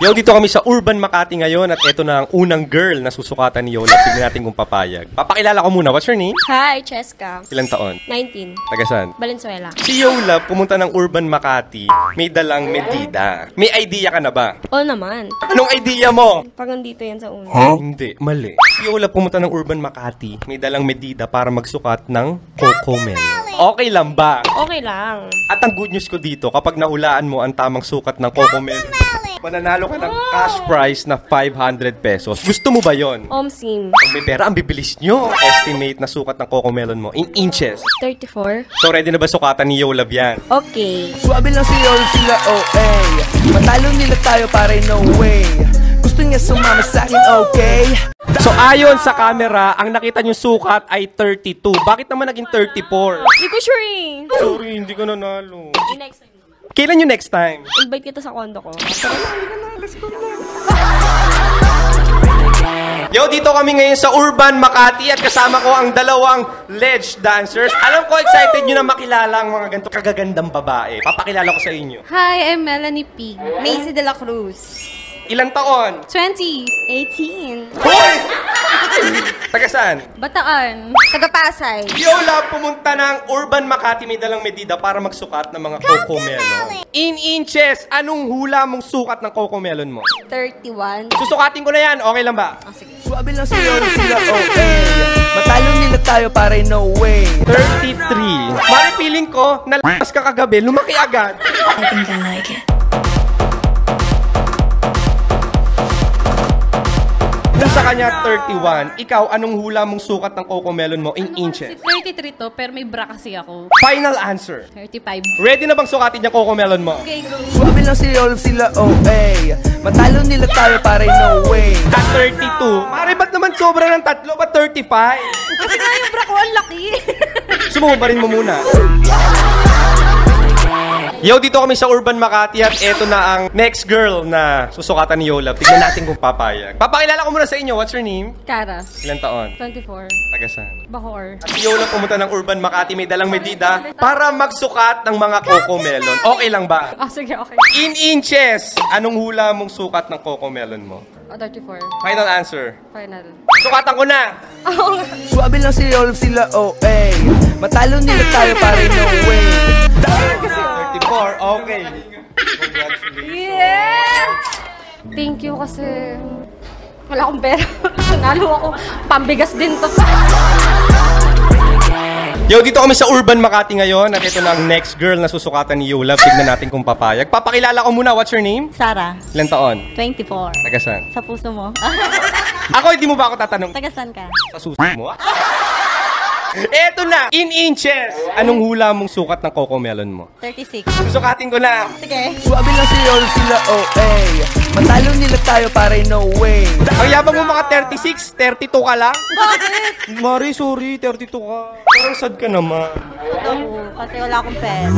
Yo, dito kami sa Urban Makati ngayon at eto na ang unang girl na susukatan ni Yola. Tignan natin kung papayag. Papakilala ko muna. What's your name? Hi, Cheska. Ilang taon? 19. Taga saan? Valenzuela. Si Yola pumunta ng Urban Makati. May dalang medida. May idea ka na ba? Oo naman. Anong idea mo? Pag nandito yan sa una. Hindi, mali. Si Yola pumunta ng Urban Makati. May dalang medida para magsukat ng Cocomelon. Okay lang ba? Okay lang. At ang good news ko dito, kapag nahulaan mo ang tamang sukat ng Cocomelon, mananalo ka ng cash prize na 500 pesos. Gusto mo ba yon? Omsim. Pag may pera, ang bibilis nyo. Estimate na sukat ng Cocomelon mo in inches. 34. So, ready na ba sukatan ni Yola yan? Okay. Suabe lang si Yol, sila OA. Matalo nila tayo pare no way. Gusto niya sumama sa akin, okay? So, ayon sa camera, ang nakita nyo sukat ay 32. Bakit naman naging 34? Hindi ko sure eh. Sorry, hindi ko nanalo. Next time. Kailan yung next time? Invite kita sa condo ko. Yo, dito kami ngayon sa Urban Makati at kasama ko ang dalawang ledge dancers. Alam ko, excited nyo na makilala ang mga ganito kagagandang babae. Papakilala ko sa inyo. Hi, I'm Melanie P. Macy de la Cruz. Ilang taon? 20. 18. Hoy! Taga saan? Bataan. Taga-Pasay. Yola pumunta ng Urban Makati, may dalang medida para magsukat ng mga Cocomelon. In inches, anong hula mong sukat ng Cocomelon mo? 31. Susukatin ko na yan, okay lang ba? Oh, sige. Suabe lang si Yol, sila OA. Matalo nila tayo pare no way. 33. Mari feeling ko, nalakas ka kagabi, lumaki agad. I think I like it. Dun sa kanya, 31. Ikaw, anong hula mong sukat ng Cocomelon mo in inches? 33 to, pero may bra kasi ako. Final answer. 35. Ready na bang sukatin yung Cocomelon mo? Okay, go. Suabe lang si Yol, sila OA. Matalo nila tayo pare no way. At 32. Mari, ba't naman sobra ng tatlo? Ba't 35? Kasi nga yung bra ko, ang laki. Sumubarin mo muna. Yo, dito kami sa Urban Makati at eto na ang next girl na susukatan ni Yola. Tignan natin kung papayag. Papakilala ko muna sa inyo. What's your name? Cara. Ilang taon? 24. Taga saan? Bacoor. At si Yola pumunta ng Urban Makati, may dalang medida para magsukat ng mga Cocomelon. Okay lang ba? Ah, sige, okay. In inches, anong hula mong sukat ng Cocomelon mo? Oh, 34. Final answer. Final. Sukatan ko na! Suabe lang si Yol, sila OA. Matalo nila tayo pare no way. 34, okay. Congratulations. Yeah! Thank you kasi wala akong pera. Nalo ako. Pambigas din to. Yo, dito kami sa Urban Makati ngayon at ito na ang next girl na susukatan ni Yola. Tignan natin kung papayag. Papakilala ko muna. What's your name? Sarah, Ilang taon? 24. Taga saan? Sa puso mo? Ako, hindi mo ba ako tatanong? Taga saan ka? Sa susi mo? Eto na! In inches! Anong hula mong sukat ng Cocomelon mo? 36. Susukatin ko na! Sige. Suabe lang si Yol, sila OA. Matalo nila tayo pare no way. Ang yabang mo mga 36, 32 ka lang? Bakit? Mari, sorry, 32 ka. Parang sad ka naman. Ako, kasi wala akong pera.